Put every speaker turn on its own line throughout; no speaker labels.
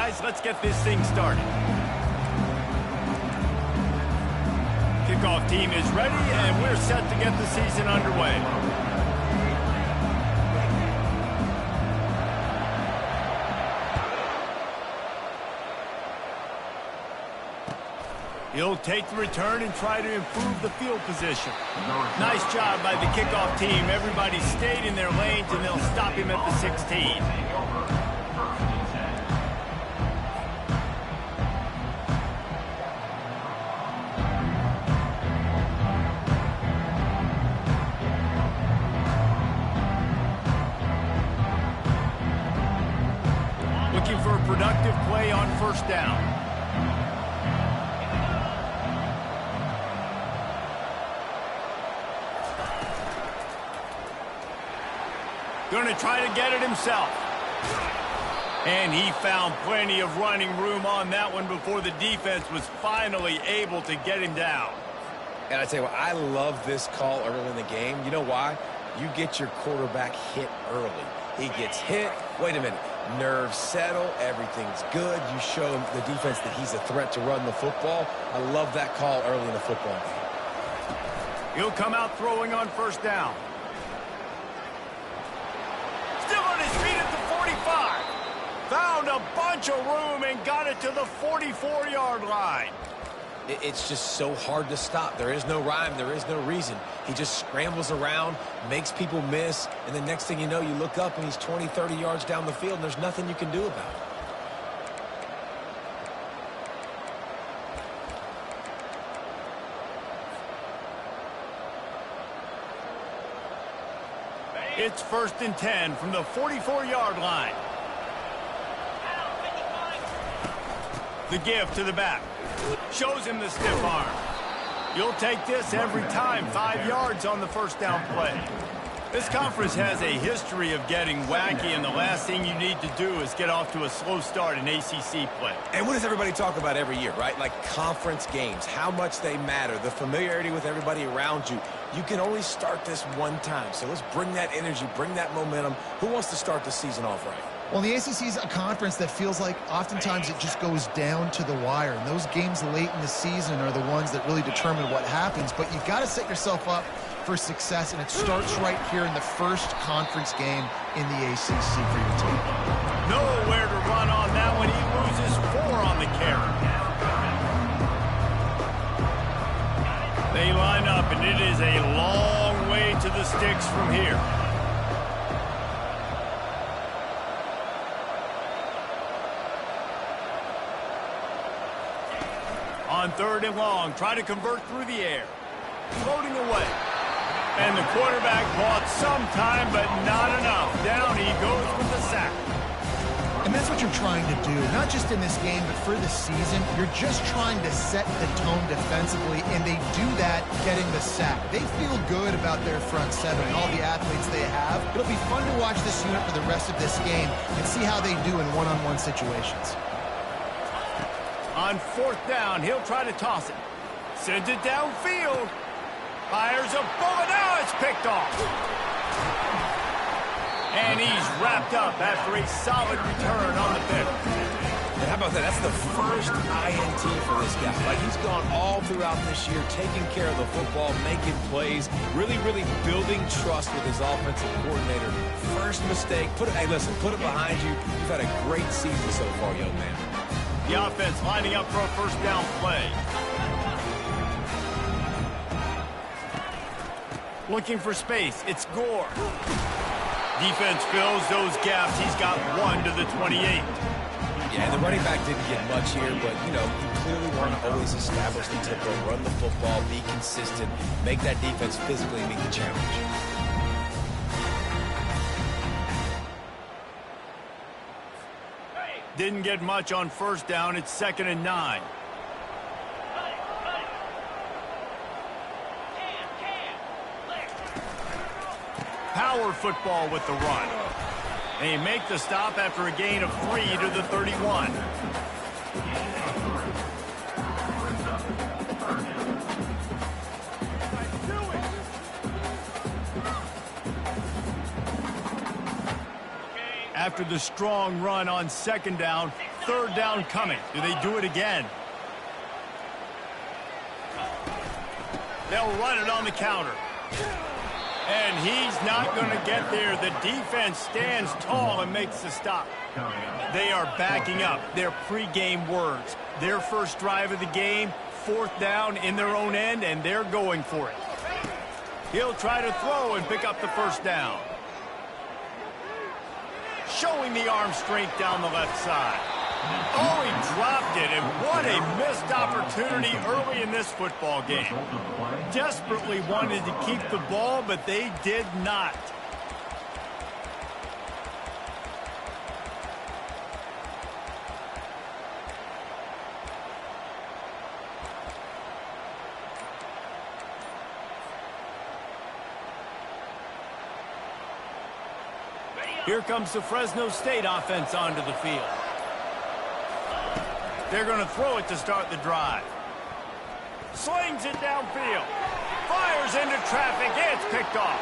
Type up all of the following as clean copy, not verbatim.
guys, let's get this thing started. Kickoff team is ready, and we're set to get the season underway. He'll take the return and try to improve the field position. Nice job by the kickoff team. Everybody stayed in their lanes, and they'll stop him at the 16. Looking for a productive play on first down. Going to try to get it himself. And he found plenty of running room on that one before the defense was finally able to get him down.
And I tell you what, I love this call early in the game. You know why? You get your quarterback hit early. He gets hit. Wait a minute. Nerves settle. Everything's good. You show the defense that he's a threat to run the football. I love that call early in the football game.
He'll come out throwing on first down. Still on his feet at the 45. Found a bunch of room and got it to the 44-yard line.
It's just so hard to stop. There is no rhyme. There is no reason. He just scrambles around, makes people miss, and the next thing you know, you look up and he's 20, 30 yards down the field, and there's nothing you can do about it.
It's 1st and 10 from the 44-yard line. The give to the back. Shows him the stiff arm. You'll take this every time. 5 yards on the first down play. This conference has a history of getting wacky, and the last thing you need to do is get off to a slow start in ACC play.
And what does everybody talk about every year, right? Like conference games, how much they matter, the familiarity with everybody around you. You can only start this one time, so let's bring that energy, bring that momentum. Who wants to start the season off right?
Well, the ACC is a conference that feels like oftentimes it just goes down to the wire. And those games late in the season are the ones that really determine what happens. But you've got to set yourself up for success, and it starts right here in the first conference game in the ACC for your team.
Nowhere to run on that one. He loses 4 on the carry. They line up, and it is a long way to the sticks from here. On 3rd and long, try to convert through the air. Floating away. And the quarterback bought some time, but not enough. Down he goes with the sack.
And that's what you're trying to do, not just in this game, but for the season. You're just trying to set the tone defensively, and they do that getting the sack. They feel good about their front seven and all the athletes they have. It'll be fun to watch this unit for the rest of this game and see how they do in one-on-one situations.
On 4th down, he'll try to toss it. Sends it downfield. Fires a bullet. Now it's picked off. And he's wrapped up after a solid return on the pick.
And how about that? That's the first INT for this guy. Like, he's gone all throughout this year, taking care of the football, making plays, really building trust with his offensive coordinator. First mistake. Hey, listen, put it behind you. You've had a great season so far, young man.
The offense lining up for a first down play. Looking for space. It's Gore. Defense fills those gaps. He's got 1 to the 28.
Yeah, the running back didn't get much here, but, you know, you clearly want to always establish the tempo, run the football, be consistent, make that defense physically meet the challenge.
Didn't get much on first down. It's 2nd and 9. Power football with the run. They make the stop after a gain of 3 to the 31. after the strong run on second down. Third down coming. Do they do it again? They'll run it on the counter. And he's not going to get there. The defense stands tall and makes the stop. They are backing up their pregame words. Their first drive of the game, fourth down in their own end, and they're going for it. He'll try to throw and pick up the first down. Showing the arm strength down the left side. Oh, he dropped it, and what a missed opportunity early in this football game. Desperately wanted to keep the ball, but they did not. Here comes the Fresno State offense onto the field. They're going to throw it to start the drive. Slings it downfield. Fires into traffic. It's picked off.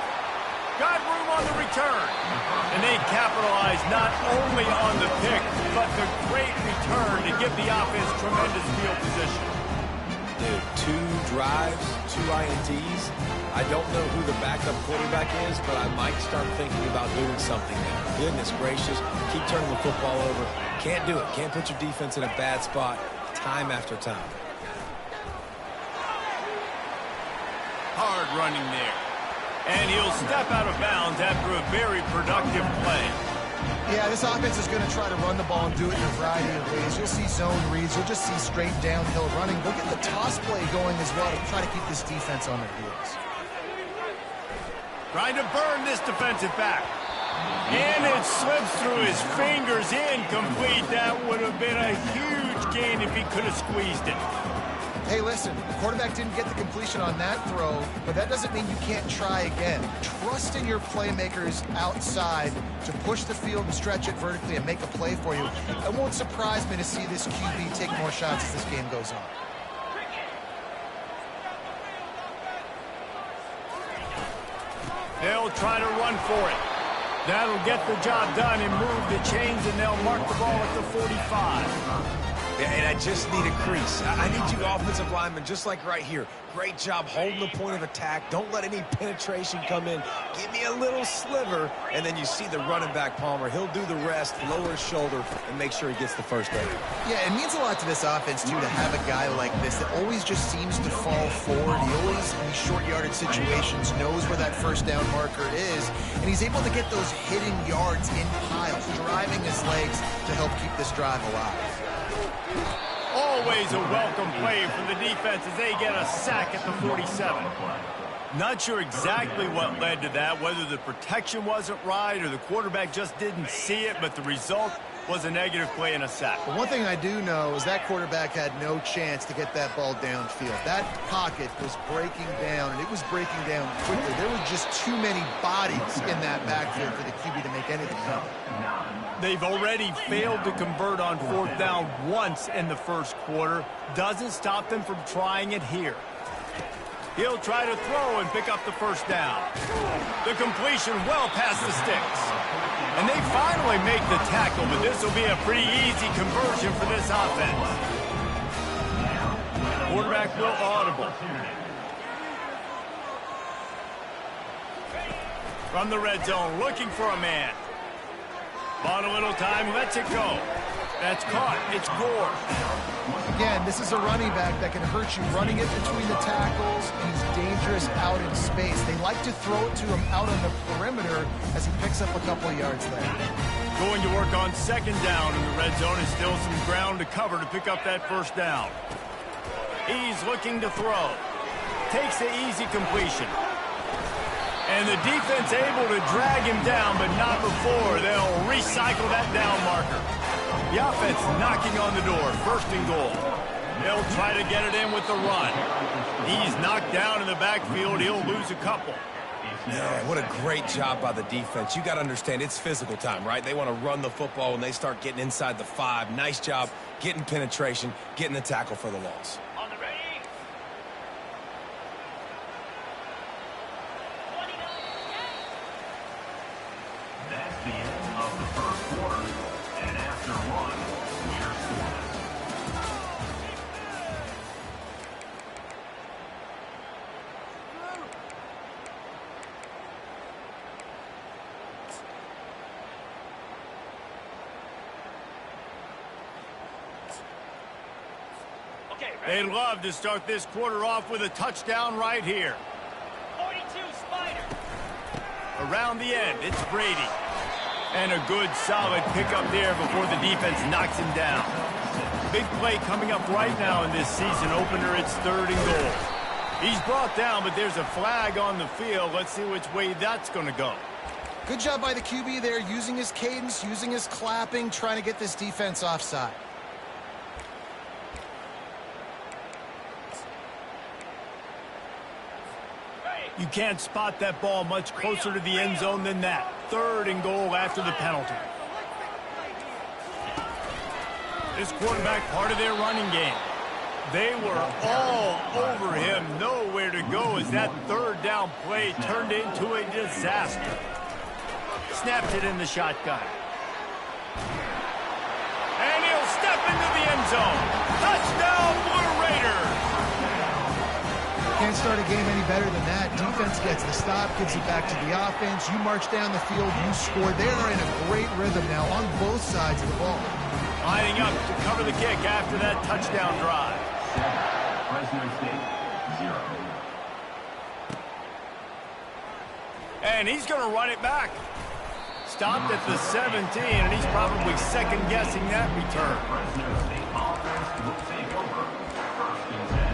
Got room on the return. And they capitalize not only on the pick, but the great return to give the offense tremendous field position.
Dude, 2 drives, 2 INTs. I don't know who the backup quarterback is, but I might start thinking about doing something there. Goodness gracious, keep turning the football over. Can't do it. Can't put your defense in a bad spot time after time.
Hard running there. And he'll step out of bounds after a very productive play.
Yeah, this offense is going to try to run the ball and do it in a variety of ways. You'll see zone reads. You'll just see straight downhill running. They'll get the toss play going as well to try to keep this defense on their heels.
Trying to burn this defensive back. And it slips through his fingers, incomplete. That would have been a huge gain if he could have squeezed it.
Hey, listen, the quarterback didn't get the completion on that throw, but that doesn't mean you can't try again. Trust in your playmakers outside to push the field and stretch it vertically and make a play for you. It won't surprise me to see this QB take more shots as this game goes on.
They'll try to run for it. That'll get the job done and move the chains, and they'll mark the ball at the 45.
Yeah, and I just need a crease. I need you offensive linemen, just like right here. Great job holding the point of attack. Don't let any penetration come in. Give me a little sliver, and then you see the running back, Palmer. He'll do the rest, lower his shoulder, and make sure he gets the first down.
Yeah, it means a lot to this offense, too, to have a guy like this that always just seems to fall forward. He always, in these short yardage situations, knows where that first down marker is, and he's able to get those hidden yards in piles, driving his legs to help keep this drive alive.
Always a welcome play for the defense as they get a sack at the 47. Not sure exactly what led to that, whether the protection wasn't right or the quarterback just didn't see it, but the result was a negative play and a sack.
But one thing I do know is that quarterback had no chance to get that ball downfield. That pocket was breaking down, and it was breaking down quickly. There were just too many bodies in that backfield for the QB to make anything happen.
They've already failed to convert on fourth down once in the first quarter. Doesn't stop them from trying it here. He'll try to throw and pick up the first down. The completion well past the sticks. And they finally make the tackle, but this will be a pretty easy conversion for this offense. Quarterback will audible. From the red zone, looking for a man. On a little time, lets it go. That's caught. It's Gore.
Again, this is a running back that can hurt you running it between the tackles, and he's dangerous out in space. They like to throw it to him out on the perimeter as he picks up a couple of yards there.
Going to work on second down in the red zone, and still some ground to cover to pick up that first down. He's looking to throw. Takes the easy completion. And the defense able to drag him down, but not before. They'll recycle that down marker. The offense knocking on the door, first and goal. They'll try to get it in with the run. He's knocked down in the backfield. He'll lose a couple.
Yeah, what a great job by the defense. You got to understand, it's physical time, right? They want to run the football when they start getting inside the 5. Nice job getting penetration, getting the tackle for the loss.
That's the end of the first quarter.
They'd love to start this quarter off with a touchdown right here.
42 Spider.
Around the end, it's Brady. And a good, solid pickup there before the defense knocks him down. Big play coming up right now in this season opener. It's 3rd and goal. He's brought down, but there's a flag on the field. Let's see which way that's going to go.
Good job by the QB there, using his cadence, using his clapping, trying to get this defense offside.
You can't spot that ball much closer to the end zone than that. 3rd and goal after the penalty. This quarterback part of their running game. They were all over him, nowhere to go as that 3rd down play turned into a disaster. Snapped it in the shotgun. And he'll step into the end zone. Touchdown, Blue Raiders!
Can't start a game any better than that. Defense gets the stop, gives it back to the offense. You march down the field, you score. They are in a great rhythm now on both sides of the ball.
Lining up to cover the kick after that touchdown drive.
Fresno State, 0.
And he's going to run it back. Stopped at the 17, and he's probably second-guessing that return.
Fresno State offense will take over 1st and 10.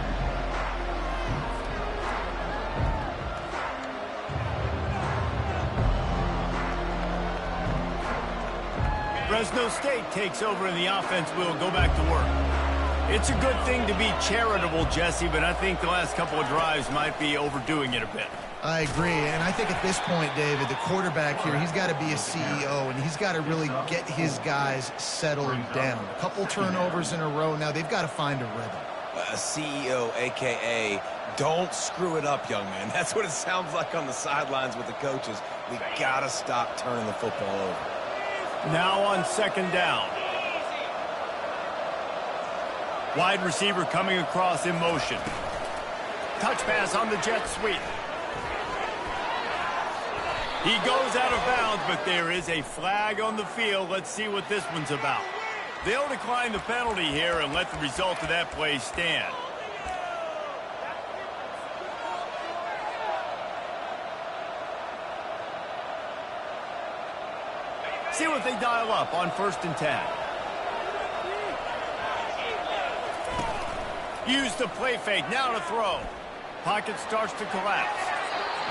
Fresno State takes over, and the offense will go back to work. It's a good thing to be charitable, Jesse, but I think the last couple of drives might be overdoing it a bit.
I agree, and I think at this point, David, the quarterback here, he's got to be a CEO, and he's got to really get his guys settled down. A couple turnovers in a row now. They've got to find a rhythm.
A CEO, a.k.a. don't screw it up, young man. That's what it sounds like on the sidelines with the coaches. We got to stop turning the football over.
Now on 2nd down. Wide receiver coming across in motion. Touch pass on the jet sweep. He goes out of bounds, but there is a flag on the field. Let's see what this one's about. They'll decline the penalty here and let the result of that play stand. See what they dial up on 1st and 10. Use the play fake, now to throw. Pocket starts to collapse.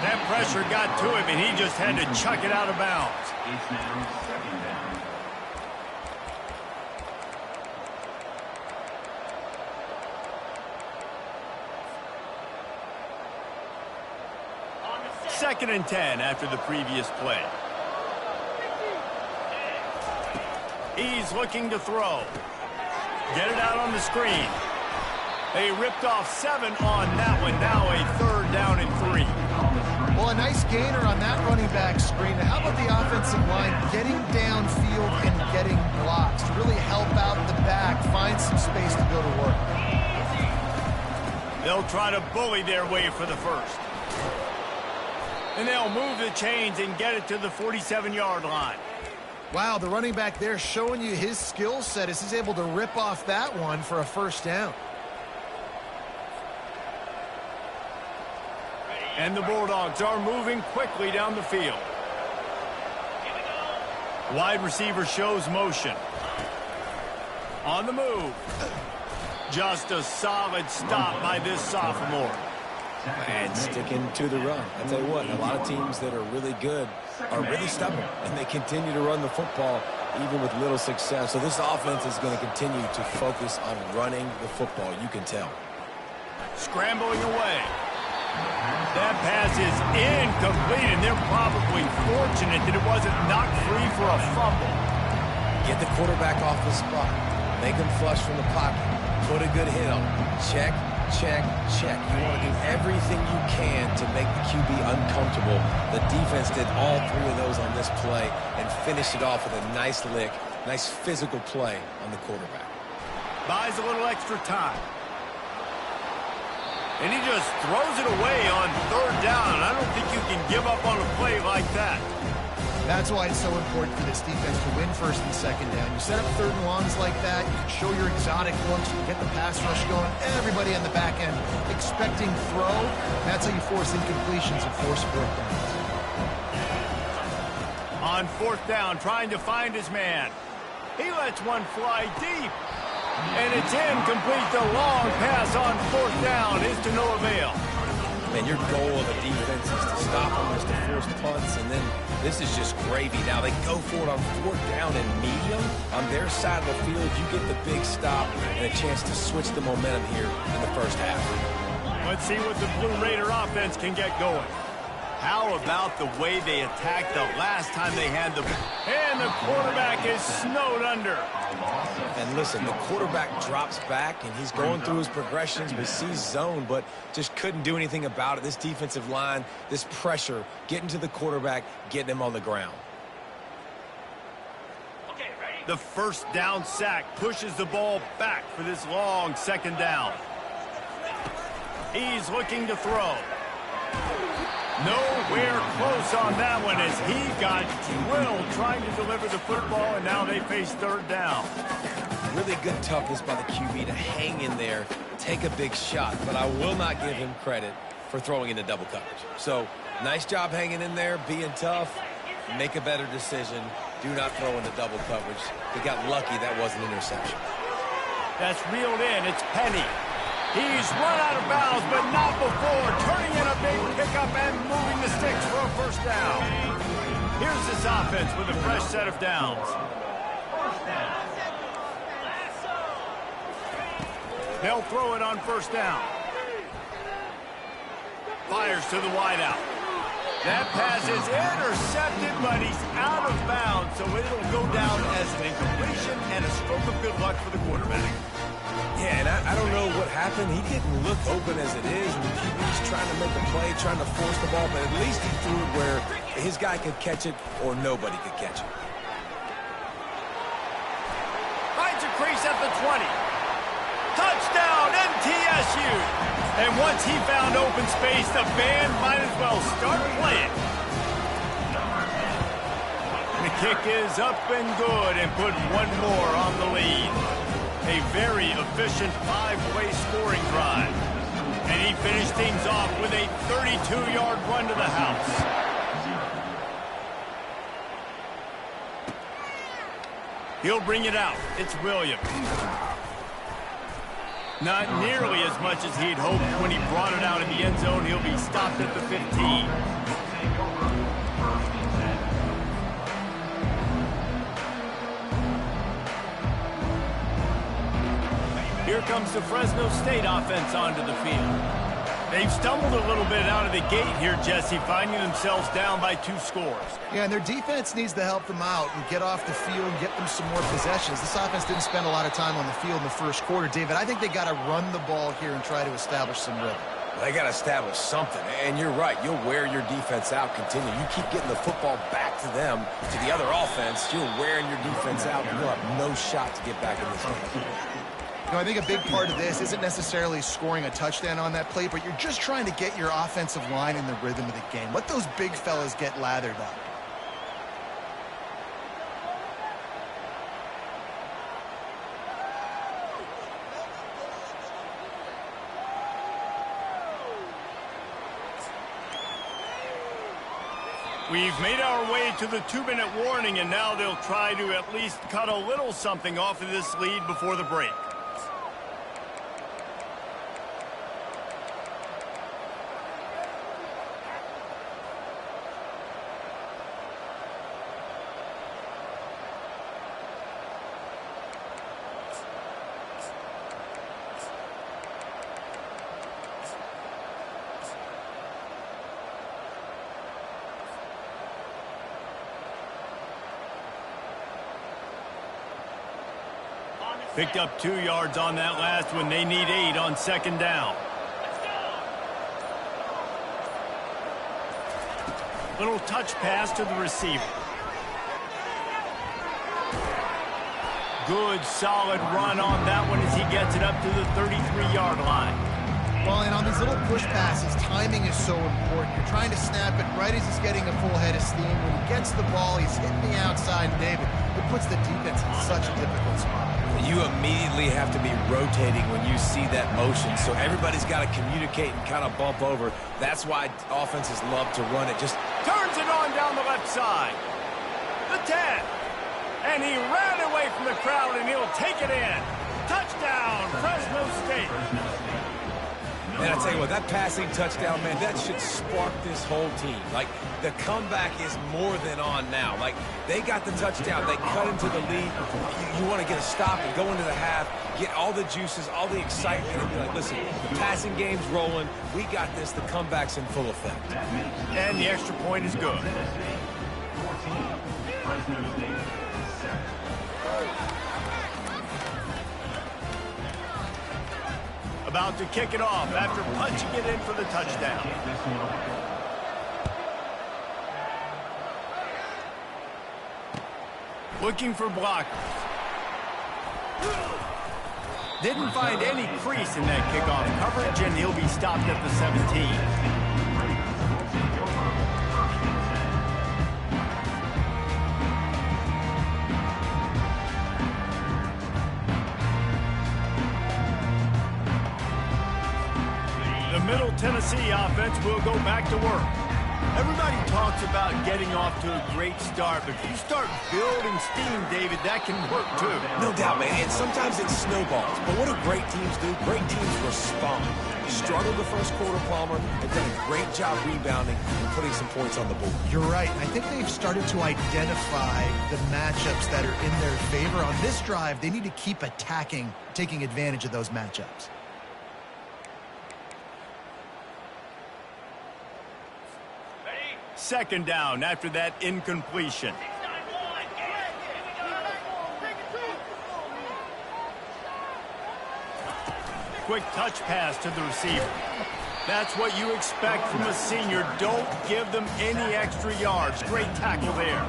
That pressure got to him, and he just had to chuck it out of bounds.
It's now 2nd down.
Second and 10 after the previous play. He's looking to throw. Get it out on the screen. They ripped off 7 on that one. Now a 3rd down and 3.
Well, a nice gainer on that running back screen. Now, how about the offensive line getting downfield and getting blocks to really help out the back, find some space to go to work?
They'll try to bully their way for the 1st. And they'll move the chains and get it to the 47-yard line.
Wow, the running back there showing you his skill set as he's able to rip off that one for a 1st down.
And the Bulldogs are moving quickly down the field. Wide receiver shows motion. On the move. Just a solid stop by this sophomore.
And sticking to the run. I tell you what, a lot of teams that are really good are really stubborn, and they continue to run the football even with little success. So this offense is going to continue to focus on running the football, you can tell.
Scrambling away. That pass is incomplete, and they're probably fortunate that it wasn't knocked free for a fumble.
Get the quarterback off the spot. Make him flush from the pocket. Put a good hit on him. Check, check, check. You want to do everything you can to make the QB uncomfortable. The defense did all 3 of those on this play and finished it off with a nice lick, nice physical play on the quarterback.
Buys a little extra time. And he just throws it away on 3rd down. I don't think you can give up on a play like that.
That's why it's so important for this defense to win first and second down. You set up third and longs like that, you can show your exotic looks, you can get the pass rush going, everybody on the back end expecting throw. That's how you force incompletions and force fourth downs.
On fourth down, trying to find his man. He lets one fly deep. And it's incomplete. The long pass on fourth down is to no avail.
Man, your goal of a defense is to stop them, is to force punts, and then this is just gravy. Now they go for it on fourth down and medium. On their side of the field, you get the big stop and a chance to switch the momentum here in the first half.
Let's see what the Blue Raider offense can get going. How about the way they attacked the last time they had the... And the quarterback is snowed under.
And listen, the quarterback drops back, and he's going through his progressions. We see zone, but just couldn't do anything about it. This defensive line, this pressure, getting to the quarterback, getting him on the ground.
The first down sack pushes the ball back for this long second down. He's looking to throw. Nowhere close on that one as he got drilled trying to deliver the football, and now they face third down.
Really good toughness by the QB to hang in there, take a big shot, but I will not give him credit for throwing into double coverage. So, nice job hanging in there, being tough, make a better decision, do not throw into double coverage. He got lucky that was an interception.
That's reeled in, it's Penny. He's run out of bounds, but not before turning in a big pickup and moving the sticks for a first down. Here's this offense with a fresh set of downs. They'll throw it on first down. Fires to the wideout. That pass is intercepted, but he's out of bounds, so it'll go down as an incompletion and a stroke of good luck for the quarterback.
Yeah, and I don't know what happened. He didn't look open as it is, and the QB's trying to make a play, trying to force the ball, but at least he threw it where his guy could catch it or nobody could catch it.
Finds a crease at the 20. Touchdown, MTSU! And once he found open space, the band might as well start playing. The kick is up and good and put one more on the lead. A very efficient five-way scoring drive. And he finished things off with a 32-yard run to the house. He'll bring it out. It's Williams. Not nearly as much as he'd hoped when he brought it out in the end zone. He'll be stopped at the 15. Here comes the Fresno State offense onto the field. They've stumbled a little bit out of the gate here, Jesse, finding themselves down by 2 scores.
Yeah, and their defense needs to help them out and get off the field and get them some more possessions. This offense didn't spend a lot of time on the field in the first quarter. David, I think they got to run the ball here and try to establish some rhythm.
They got to establish something, and you're right. You'll wear your defense out, continue. You keep getting the football back to them, to the other offense, you're wearing your defense out, and you'll have no shot to get back in this game.
You know, I think a big part of this isn't necessarily scoring a touchdown on that play, but you're just trying to get your offensive line in the rhythm of the game. Let those big fellas get lathered up.
We've made our way to the 2-minute warning, and now they'll try to at least cut a little something off of this lead before the break. Picked up 2 yards on that last one. They need 8 on second down. Little touch pass to the receiver. Good, solid run on that one as he gets it up to the 33-yard line.
Well, and on these little push passes, timing is so important. You're trying to snap it right as he's getting a full head of steam. When he gets the ball, he's hitting the outside, and David, it puts the defense in such a difficult spot.
You immediately have to be rotating when you see that motion, so everybody's got to communicate and kind of bump over. That's why offenses love to run it. Just
turns it on down the left side. The 10. And he ran away from the crowd, and he'll take it in. Touchdown, Fresno State.
And I tell you what, that passing touchdown, man, that should spark this whole team. Like, the comeback is more than on now. Like, they got the touchdown. They cut into the lead. You want to get a stop and go into the half, get all the juices, all the excitement, and be like, listen, the passing game's rolling. We got this. The comeback's in full effect.
And the extra point is good.
14, Fresno State, 7.
About to kick it off after punching it in for the touchdown. Looking for blockers. Didn't find any crease in that kickoff coverage, and he'll be stopped at the 17. Middle Tennessee offense will go back to work. Everybody talks about getting off to a great start, but if you start building steam, David, that can work too.
No doubt, man. And sometimes it snowballs. But what do great teams do? Great teams respond. Struggled the first quarter, Palmer. They've done a great job rebounding and putting some points on the board.
You're right. I think they've started to identify the matchups that are in their favor. On this drive, they need to keep attacking, taking advantage of those matchups.
Second down after that incompletion. Quick touch pass to the receiver. That's what you expect from a senior. Don't give them any extra yards. Great tackle there.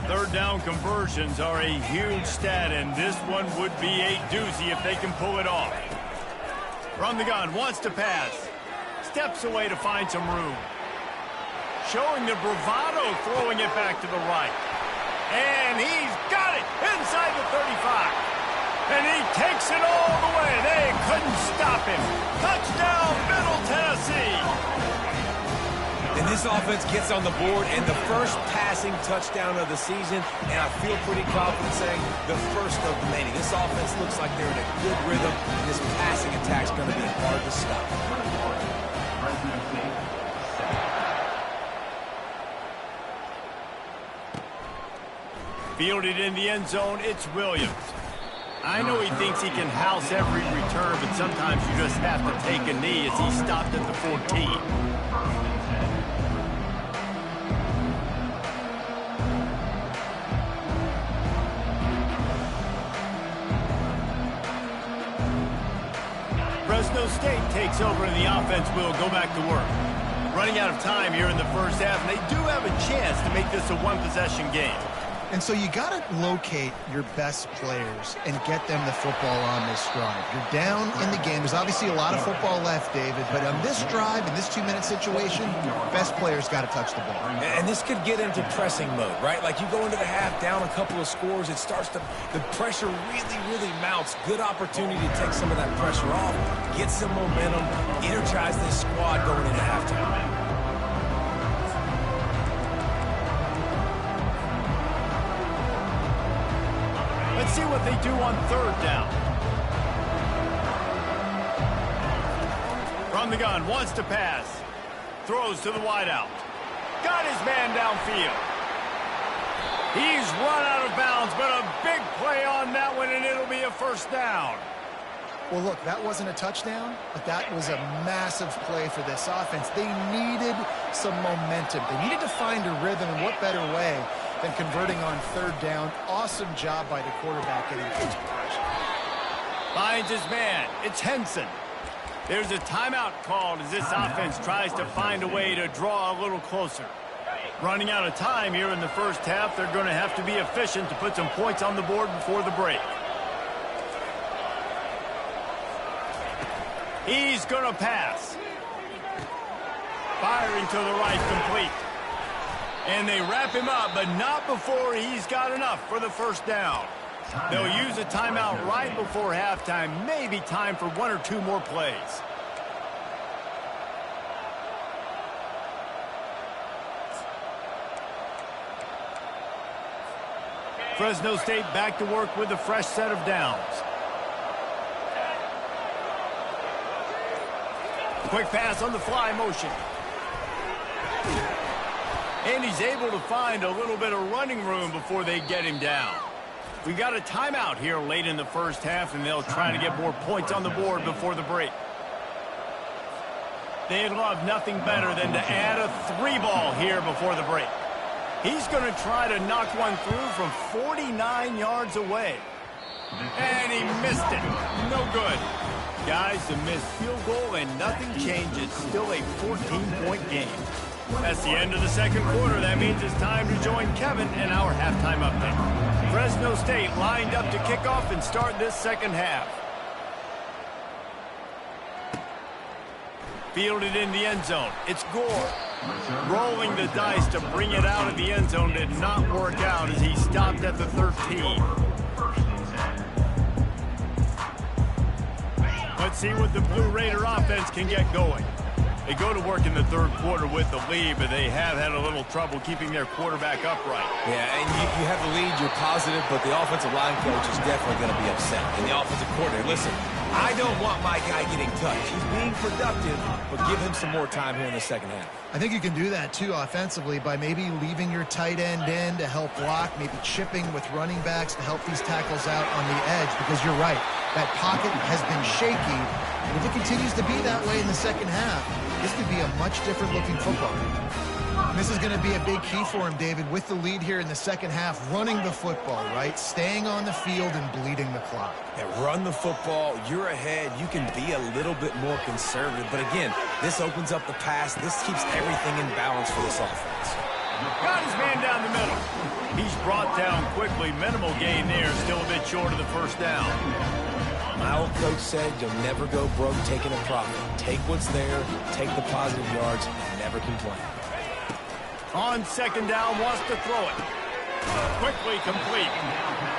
Third down conversions are a huge stat, and this one would be a doozy if they can pull it off. From the gun, wants to pass. Steps away to find some room. Showing the bravado, throwing it back to the right. And he's got it inside the 35. And he takes it all the way. They couldn't stop him. Touchdown, Middle Tennessee.
And this offense gets on the board, and the first passing touchdown of the season, and I feel pretty confident saying the first of many. This offense looks like they're in a good rhythm, and this passing attack's going to be hard to stop.
Fielded in the end zone, it's Williams. I know he thinks he can house every return, but sometimes you just have to take a knee as he stopped at the 14. Fresno State takes over and the offense will go back to work. Running out of time here in the first half, and they do have a chance to make this a one-possession game.
And so you got to locate your best players and get them the football on this drive. You're down in the game. There's obviously a lot of football left, David, but on this drive, in this 2-minute situation, best players got to touch the ball.
And this could get into pressing mode, right? Like you go into the half, down a couple of scores, it starts to, the pressure really mounts. Good opportunity to take some of that pressure off, get some momentum, energize this squad going into halftime.
Let's see what they do on third down. From the gun, wants to pass. Throws to the wideout. Got his man downfield. He's run out of bounds, but a big play on that one, and it'll be a first down.
Well, look, that wasn't a touchdown, but that was a massive play for this offense. They needed some momentum. They needed to find a rhythm, and what better way than converting on third down. Awesome job by the quarterback getting his progression.
Finds his man. It's Henson. There's a timeout called as this offense tries to find a way to draw a little closer. Running out of time here in the first half, they're going to have to be efficient to put some points on the board before the break. He's going to pass. Firing to the right, complete. And they wrap him up, but not before he's got enough for the first down. They'll use a timeout right before halftime. Maybe time for 1 or 2 more plays. Fresno State back to work with a fresh set of downs. Quick pass on the fly motion. And he's able to find a little bit of running room before they get him down. We got a timeout here late in the first half, and they'll try to get more points on the board before the break. They'd love nothing better than to add a 3-ball here before the break. He's going to try to knock one through from 49 yards away. And he missed it. No good. Guys, a missed field goal and nothing changes. Still a 14-point game. That's the end of the second quarter. That means it's time to join Kevin in our halftime update. Fresno State lined up to kick off and start this second half. Fielded in the end zone. It's Gore. Rolling the dice to bring it out of the end zone did not work out as he stopped at the 13. Let's see what the Blue Raider offense can get going. They go to work in the third quarter with the lead, but they have had a little trouble keeping their quarterback upright.
Yeah, and you have the lead, you're positive, but the offensive line coach is definitely going to be upset. And the offensive coordinator, listen, I don't want my guy getting touched. He's being productive, but give him some more time here in the second half.
I think you can do that, too, offensively, by maybe leaving your tight end in to help block, maybe chipping with running backs to help these tackles out on the edge, because you're right. That pocket has been shaky, and if it continues to be that way in the second half, this could be a much different looking football. And this is going to be a big key for him, David, with the lead here in the second half, running the football, right? Staying on the field and bleeding the clock.
Yeah, run the football, you're ahead, you can be a little bit more conservative. But again, this opens up the pass. This keeps everything in balance for this offense.
Got his man down the middle. He's brought down quickly. Minimal gain there, still a bit short of the first down.
My old coach said you'll never go broke taking a profit. Take what's there, take the positive yards, and never complain.
On second down, wants to throw it. Quickly complete.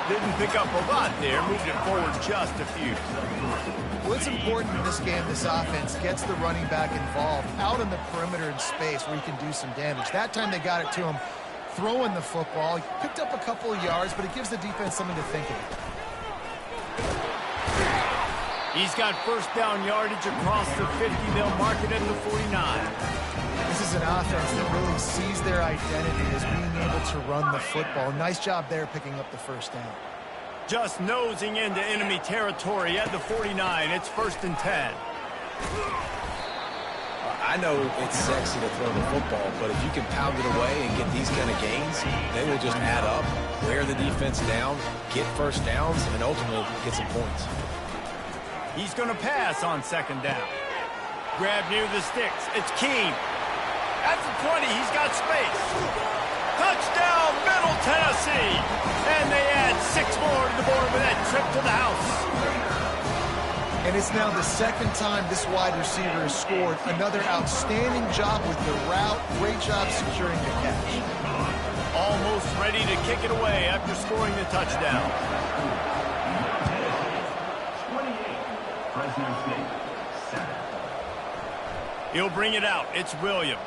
Didn't pick up a lot there, moved it forward just a few.
Well, it's important in this game this offense gets the running back involved out on the perimeter in space where he can do some damage. That time they got it to him throwing the football. He picked up a couple of yards, but it gives the defense something to think about.
He's got first down yardage across the 50. They'll mark it at the 49.
This is an offense that really sees their identity as being able to run the football. Nice job there picking up the first down.
Just nosing into enemy territory at the 49. It's 1st and 10.
I know it's sexy to throw the football, but if you can pound it away and get these kind of gains, they will just add up, wear the defense down, get first downs, and ultimately get some points.
He's going to pass on second down. Grab near the sticks. It's Keene. At the 20, he's got space. Touchdown, Middle Tennessee. And they add 6 more to the board with that trip to the house.
And it's now the second time this wide receiver has scored. Another outstanding job with the route. Great job securing the catch.
Almost ready to kick it away after scoring the touchdown.
28, Fresno State, 7.
He'll bring it out. It's Williams.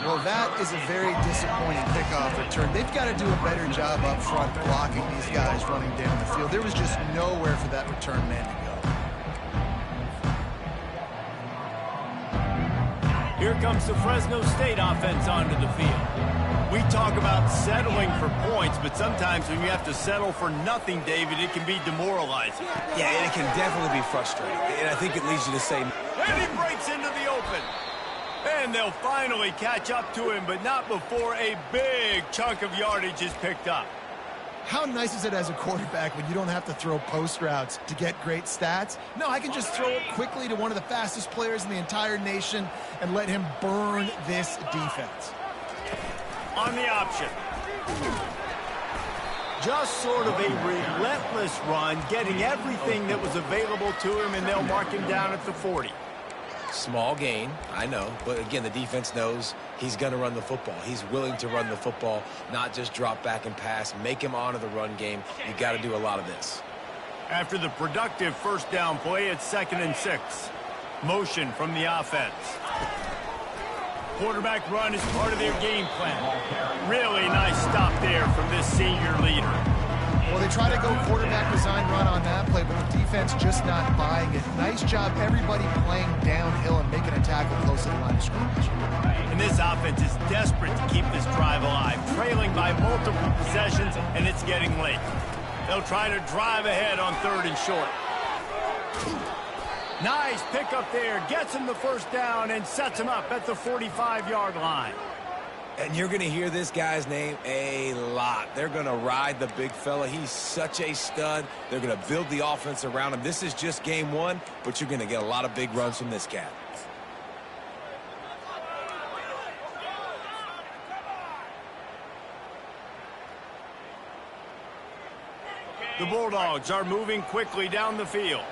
Well, that is a very disappointing kickoff return. They've got to do a better job up front blocking these guys running down the field. There was just nowhere for that return man to go.
Here comes the Fresno State offense onto the field. We talk about settling for points, but sometimes when you have to settle for nothing, David, it can be demoralizing.
Yeah, and it can definitely be frustrating. And I think it leads you to say...
And he breaks into the open. And they'll finally catch up to him, but not before a big chunk of yardage is picked up.
How nice is it as a quarterback when you don't have to throw post routes to get great stats? No, I can just throw it quickly to one of the fastest players in the entire nation and let him burn this defense.
On the option. Just sort of a relentless run, getting everything that was available to him, and they'll mark him down at the 40.
Small gain, I know, but again, the defense knows he's going to run the football. He's willing to run the football, not just drop back and pass, make him honor the run game. You got to do a lot of this.
After the productive first down play, it's 2nd and 6. Motion from the offense. Quarterback run is part of their game plan. Really nice stop there from this senior leader.
Well, they try to go quarterback design run on that play, but the defense just not buying it. Nice job, everybody playing downhill and making a tackle close to the line of scrimmage.
And this offense is desperate to keep this drive alive, trailing by multiple possessions, and it's getting late. They'll try to drive ahead on 3rd and short. Nice pickup there, gets him the first down and sets him up at the 45-yard line.
And you're going to hear this guy's name a lot. They're going to ride the big fella. He's such a stud. They're going to build the offense around him. This is just game 1, but you're going to get a lot of big runs from this cat.
The Bulldogs are moving quickly down the field.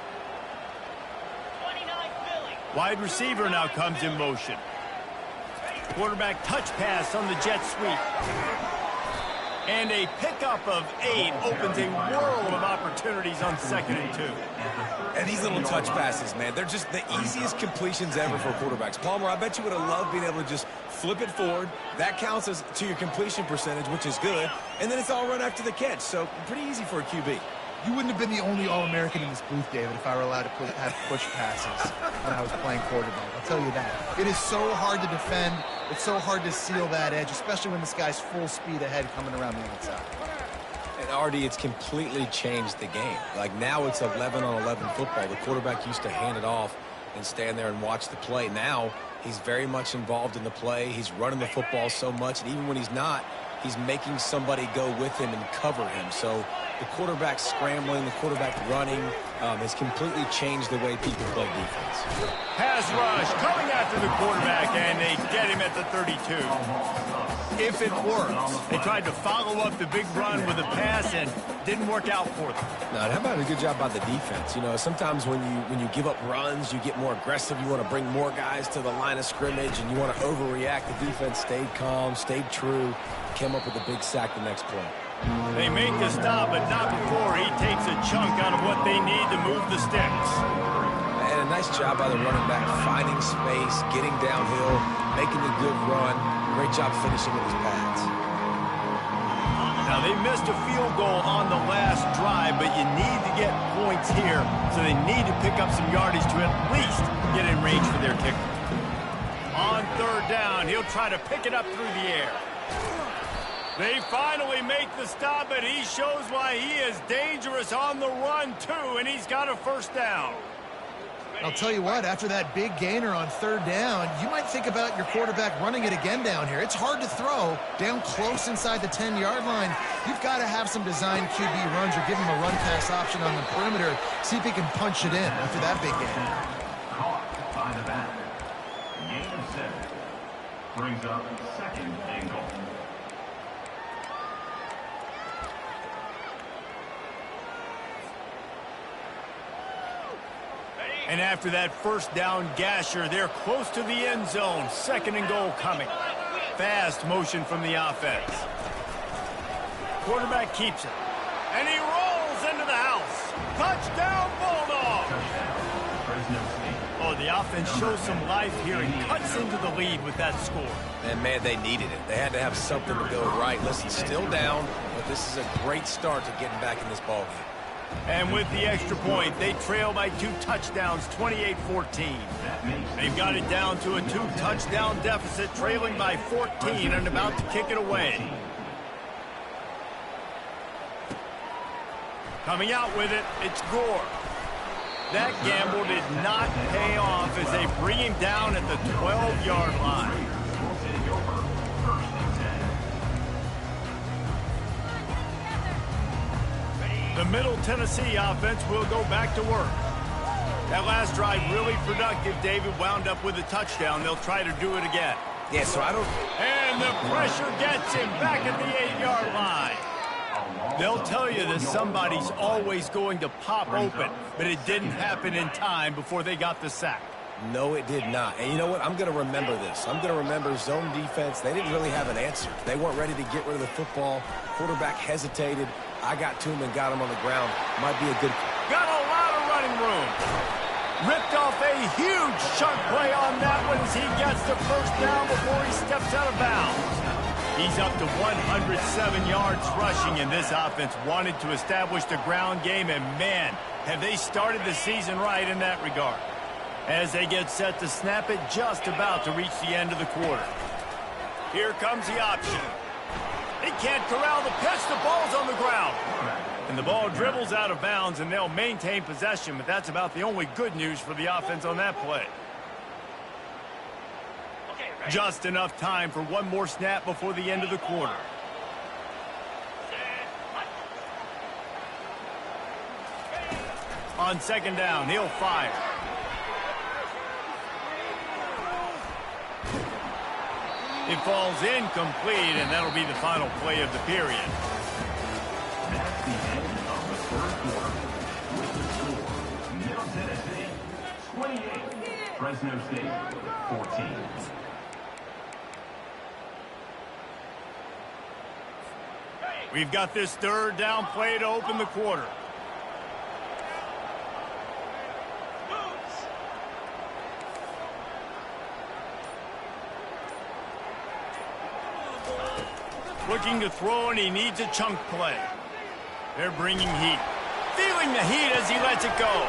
29 Philly.
Wide receiver now comes in motion. Quarterback touch pass on the jet sweep. And a pickup of 8 opens a world of opportunities on 2nd and 2.
And these little touch passes, man, they're just the easiest completions ever for quarterbacks. Palmer, I bet you would have loved being able to just flip it forward. That counts as to your completion percentage, which is good. And then it's all run after the catch. So pretty easy for a QB.
You wouldn't have been the only All-American in this booth, David, if I were allowed to have push passes when I was playing quarterback. I'll tell you that. It is so hard to defend. It's so hard to seal that edge, especially when this guy's full speed ahead coming around the outside.
And Artie, it's completely changed the game. Like now it's 11-on-11 football. The quarterback used to hand it off and stand there and watch the play. Now he's very much involved in the play. He's running the football so much, and even when he's not, he's making somebody go with him and cover him. So the quarterback scrambling, the quarterback running has completely changed the way people play defense.
Pass rush coming after the quarterback, and they get him at the 32. If it works, they tried to follow up the big run with a pass and didn't work out for them.
Now, how about a good job by the defense? You know, sometimes when you give up runs, you get more aggressive. You want to bring more guys to the line of scrimmage, and you want to overreact. The defense stayed calm, stayed true, came up with a big sack the next play.
They make the stop, but not before he takes a chunk out of what they need to move the sticks.
And a nice job by the running back, finding space, getting downhill, making a good run. Great job finishing with his pads.
Now, they missed a field goal on the last drive, but you need to get points here, so they need to pick up some yardage to at least get in range for their kicker. On 3rd down, he'll try to pick it up through the air. They finally make the stop, and he shows why he is dangerous on the run, too, and he's got a first down.
I'll tell you what, after that big gainer on 3rd down, you might think about your quarterback running it again down here. It's hard to throw down close inside the 10-yard line. You've got to have some design QB runs or give him a run-pass option on the perimeter. See if he can punch it in after that big gain.
Caught by the back. Gain of 7. Brings up 2nd and goal.
And after that first down gasher, they're close to the end zone. 2nd and goal coming. Fast motion from the offense. Quarterback keeps it. And he rolls into the house. Touchdown, Bulldogs! Oh, the offense shows some life here and cuts into the lead with that score.
And, man, they needed it. They had to have something to go right. Listen, still down, but this is a great start to getting back in this ballgame.
And with the extra point, they trail by 2 touchdowns, 28-14. They've got it down to a 2-touchdown deficit, trailing by 14 and about to kick it away. Coming out with it, it's Gore. That gamble did not pay off as they bring him down at the 12-yard line. The Middle Tennessee offense will go back to work. That last drive really productive. David wound up with a touchdown. They'll try to do it again.
Yeah, so I don't...
And the pressure gets him back at the 8-yard line. They'll tell you that somebody's always going to pop open, but it didn't happen in time before they got the sack.
No, it did not. And you know what? I'm going to remember this. I'm going to remember zone defense. They didn't really have an answer. They weren't ready to get rid of the football. Quarterback hesitated. I got to him and got him on the ground. Might be a good...
Got a lot of running room. Ripped off a huge chunk play on that one as he gets the first down before he steps out of bounds. He's up to 107 yards rushing, and this offense wanted to establish the ground game, and man, have they started the season right in that regard. As they get set to snap it, just about to reach the end of the quarter. Here comes the option. He can't corral the pitch. The ball's on the ground. And the ball dribbles out of bounds, and they'll maintain possession, but that's about the only good news for the offense on that play. Just enough time for one more snap before the end of the quarter. On second down, he'll fire. It falls incomplete, and that'll be the final play of the period.
That's the end of the third quarter. With the score, Middle Tennessee 28, Fresno State 14.
We've got this third down play to open the quarter. Looking to throw, and he needs a chunk play. They're bringing heat. Feeling the heat as he lets it go.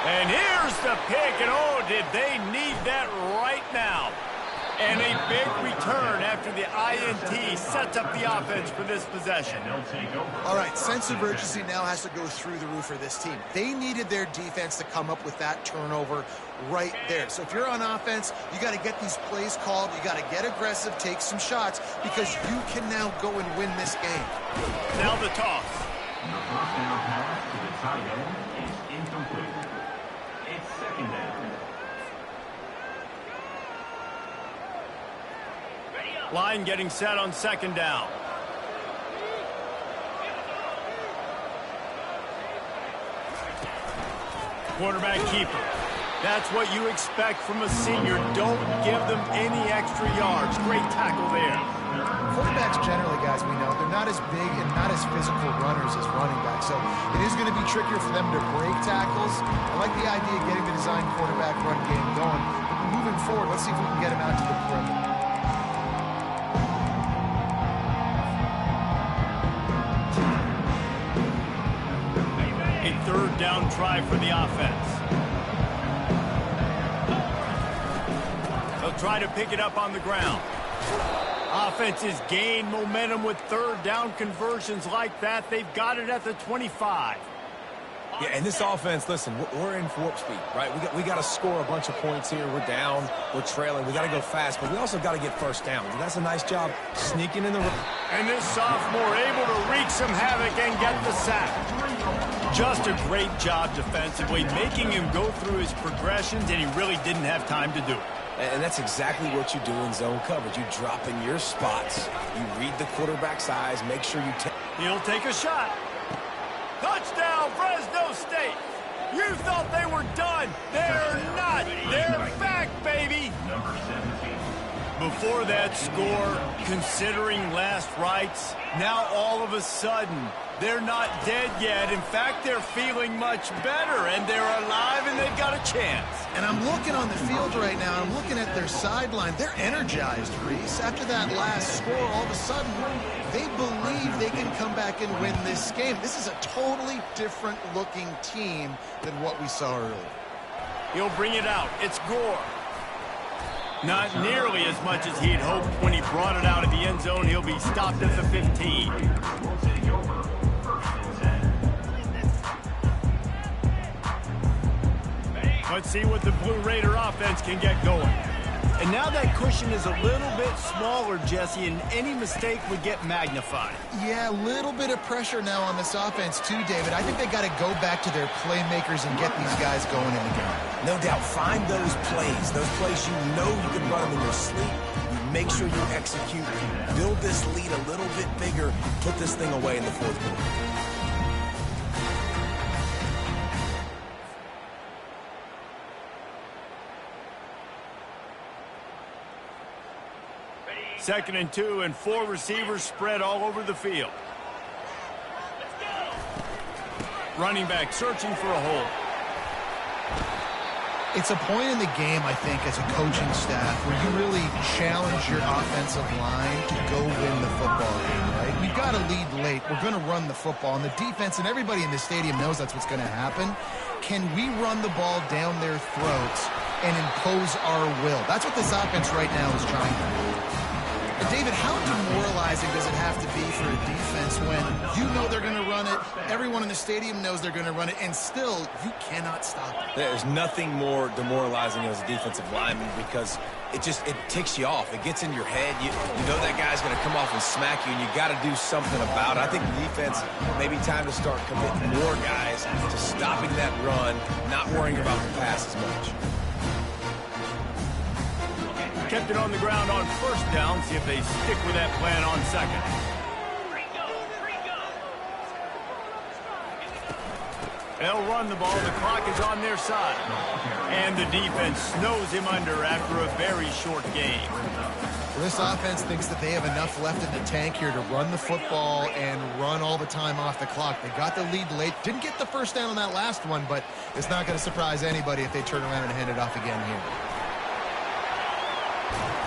And here's the pick, and oh, did they need that right now. And a big return after the INT sets up the offense for this possession.
All right, sense of urgency now has to go through the roof for this team. They needed their defense to come up with that turnover right there. So if you're on offense, you got to get these plays called. You got to get aggressive, take some shots, because you can now go and win this game.
Now the toss.
The first down pass to the tight end is incomplete. It's second down.
Line getting set on second down. Quarterback keeper. That's what you expect from a senior. Don't give them any extra yards. Great tackle there.
Quarterbacks generally, guys, we know, they're not as big and not as physical runners as running backs. So it is going to be trickier for them to break tackles. I like the idea of getting the design quarterback run game going. But moving forward, let's see if we can get him out to the perimeter.
Third down try for the offense. They'll try to pick it up on the ground. Offenses gain momentum with third down conversions like that. They've got it at the 25.
Yeah, and this offense, listen, we're in warp speed, right? We got to score a bunch of points here. We're down. We're trailing. We got to go fast, but we also got to get first down. And that's a nice job sneaking in the...
And this sophomore able to wreak some havoc and get the sack. Just a great job defensively, making him go through his progressions, and he really didn't have time to do it.
And that's exactly what you do in zone coverage. You drop in your spots. You read the quarterback's eyes. Make sure you take...
He'll take a shot. Touchdown, Fresno State. You thought they were done. They're not. They're back, baby.
Number 17.
Before that score, considering last rites, now all of a sudden, they're not dead yet. In fact, they're feeling much better, and they're alive, and they've got a chance.
And I'm looking on the field right now, I'm looking at their sideline. They're energized, Reese. After that last score, all of a sudden, they believe they can come back and win this game. This is a totally different-looking team than what we saw earlier.
He'll bring it out. It's Gore. Not nearly as much as he'd hoped when he brought it out of the end zone. He'll be stopped at the 15.
We'll take over first and 10.
Let's see what the Blue Raider offense can get going. And now that cushion is a little bit smaller, Jesse, and any mistake would get magnified.
Yeah, a little bit of pressure now on this offense too, David. I think they got to go back to their playmakers and get these guys going in the game.
No doubt, find those plays you know you can run them in your sleep. You make sure you execute, build this lead a little bit bigger, put this thing away in the fourth quarter.
Second and 2, and 4 receivers spread all over the field. Running back searching for a hole.
It's a point in the game, I think, as a coaching staff where you really challenge your offensive line to go win the football game, right? We've got to lead late. We're going to run the football. And the defense and everybody in the stadium knows that's what's going to happen. Can we run the ball down their throats and impose our will? That's what this offense right now is trying to do. And David, how demoralizing does it have to be for a defense when you know they're going to run it, everyone in the stadium knows they're going to run it, and still you cannot stop it?
There's nothing more demoralizing as a defensive lineman because it ticks you off. It gets in your head. You know that guy's going to come off and smack you, and you got to do something about it. I think the defense, maybe time to start committing more guys to stopping that run, not worrying about the pass as much.
Kept it on the ground on first down. See if they stick with that plan on second. They'll run the ball. The clock is on their side. And the defense snows him under after a very short game.
Well, this offense thinks that they have enough left in the tank here to run the football and run all the time off the clock. They got the lead late. Didn't get the first down on that last one, but it's not going to surprise anybody if they turn around and hand it off again here.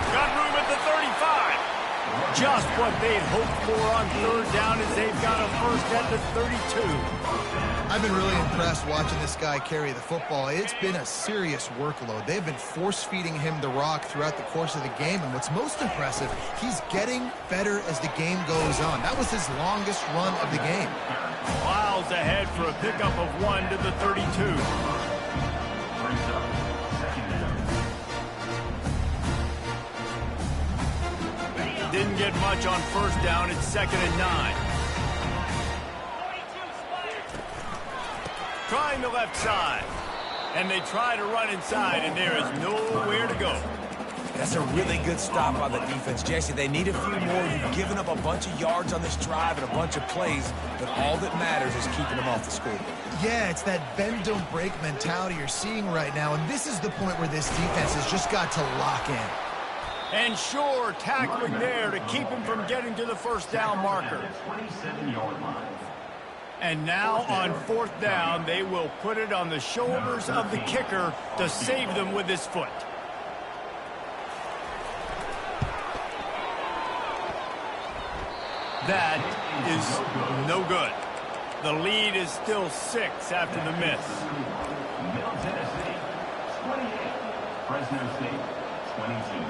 Got room at the 35. Just what they'd hoped for on third down as they've got a first at the 32.
I've been really impressed watching this guy carry the football. It's been a serious workload. They've been force-feeding him the rock throughout the course of the game, and what's most impressive, he's getting better as the game goes on. That was his longest run of the game.
Miles ahead for a pickup of 1 to the 32. Didn't get much on first down. It's 2nd and 9. Trying the left side. And they try to run inside, and there is nowhere to go.
That's a really good stop by the defense, Jesse. They need a few more. You've given up a bunch of yards on this drive and a bunch of plays, but all that matters is keeping them off the scoreboard.
Yeah, it's that bend, don't break mentality you're seeing right now, and this is the point where this defense has just got to lock in.
And sure, tackling there to keep him from getting to the first down marker. And now on fourth down, they will put it on the shoulders of the kicker to save them with his foot. That is no good. The lead is still 6 after the miss.
Middle Tennessee, 28. Fresno State, 22.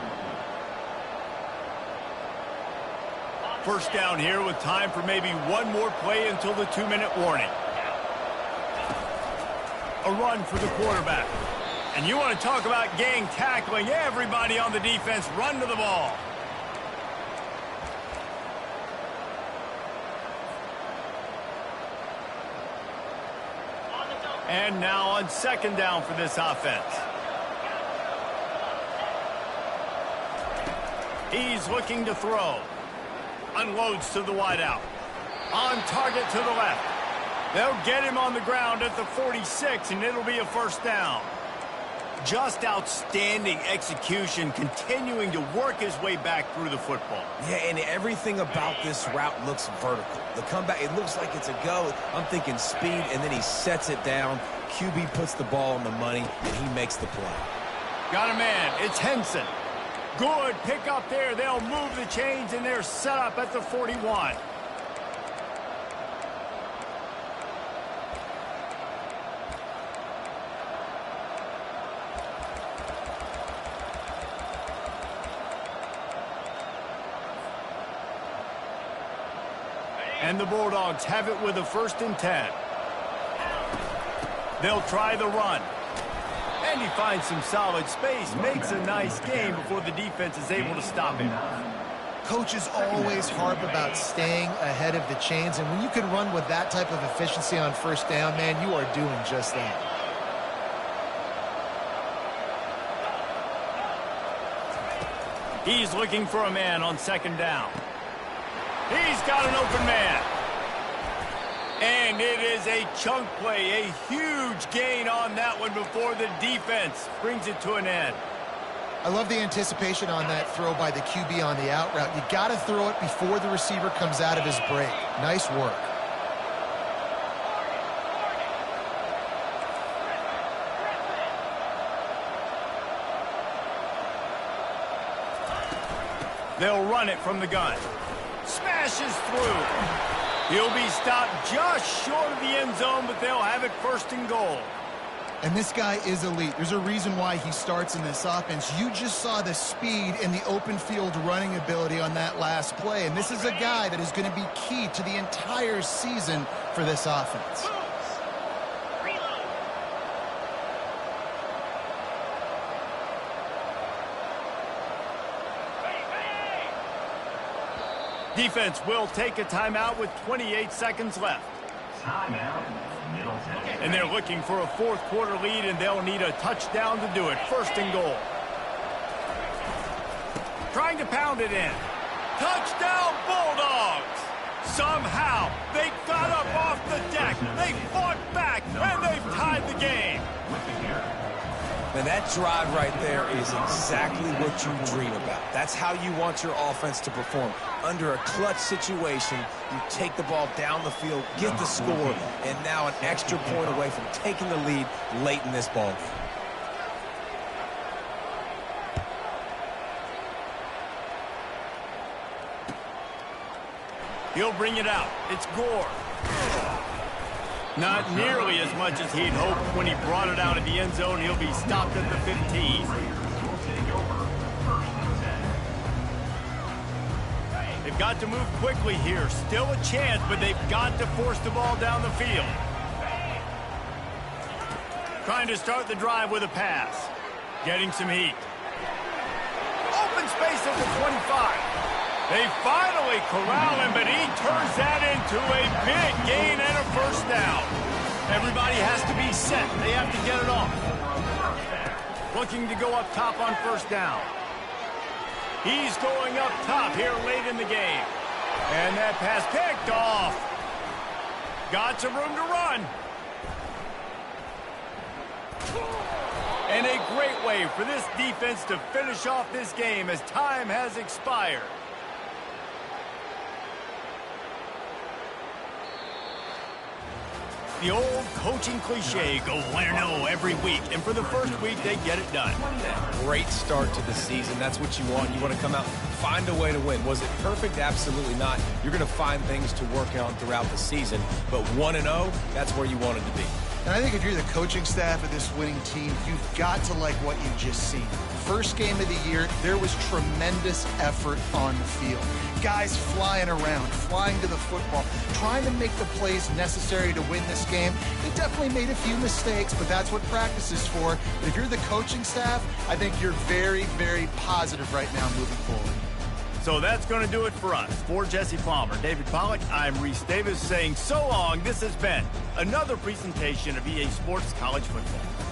First down here with time for maybe one more play until the 2-minute warning. A run for the quarterback. And you want to talk about gang tackling. Everybody on the defense run to the ball. And now on second down for this offense. He's looking to throw. Unloads to the wideout. On target to the left. They'll get him on the ground at the 46, and it'll be a first down. Just outstanding execution, continuing to work his way back through the football.
Yeah, and everything about this route looks vertical. The comeback, it looks like it's a go. I'm thinking speed, and then he sets it down. QB puts the ball on the money, and he makes the play.
Got a man. It's Henson. Good pick up there. They'll move the chains, and they're set up at the 41. And the Bulldogs have it with a 1st and 10. They'll try the run. And he finds some solid space, makes a nice game before the defense is able to stop him.
Coaches always harp about staying ahead of the chains, and when you can run with that type of efficiency on first down, man, you are doing just that.
He's looking for a man on second down. He's got an open man. And it is a chunk play, a huge gain on that one before the defense brings it to an end.
I love the anticipation on that throw by the QB on the out route. You got to throw it before the receiver comes out of his break. Nice work.
They'll run it from the gun. Smashes through. He'll be stopped just short of the end zone, but they'll have it first and goal.
And this guy is elite. There's a reason why he starts in this offense. You just saw the speed and the open field running ability on that last play. And this is a guy that is going to be key to the entire season for this offense.
Defense will take a timeout with 28 seconds left.
Timeout, Middle Tennessee.
And they're looking for a fourth quarter lead, and they'll need a touchdown to do it. First and goal. Trying to pound it in. Touchdown, Bulldogs! Somehow, they got up off the deck. They fought back, and they've tied the game.
With the carry.
And that drive right there is exactly what you dream about. That's how you want your offense to perform. Under a clutch situation, you take the ball down the field, get the score, and now an extra point away from taking the lead late in this ball game.
He'll bring it out. It's Gore. Not nearly as much as he'd hoped when he brought it out of the end zone. He'll be stopped at the 15. They've got to move quickly here. Still a chance, but they've got to force the ball down the field. Trying to start the drive with a pass. Getting some heat. Open space at the 25. They finally corral him, but he turns that into a big gain and a first down. Everybody has to be set. They have to get it off. Looking to go up top on first down. He's going up top here late in the game. And that pass picked off. Got some room to run. And a great way for this defense to finish off this game as time has expired. The old coaching cliche, go win or no every week. And for the first week, they get it done.
Great start to the season. That's what you want. You want to come out, find a way to win. Was it perfect? Absolutely not. You're going to find things to work on throughout the season. But 1-0, that's where you wanted to be.
And I think if you're the coaching staff of this winning team, you've got to like what you've just seen. First game of the year, there was tremendous effort on the field. Guys flying around, flying to the football, trying to make the plays necessary to win this game. They definitely made a few mistakes, but that's what practice is for. But if you're the coaching staff, I think you're very, very positive right now moving forward.
So that's going to do it for us. For Jesse Palmer, David Pollack, I'm Reese Davis saying so long. This has been another presentation of EA Sports College Football.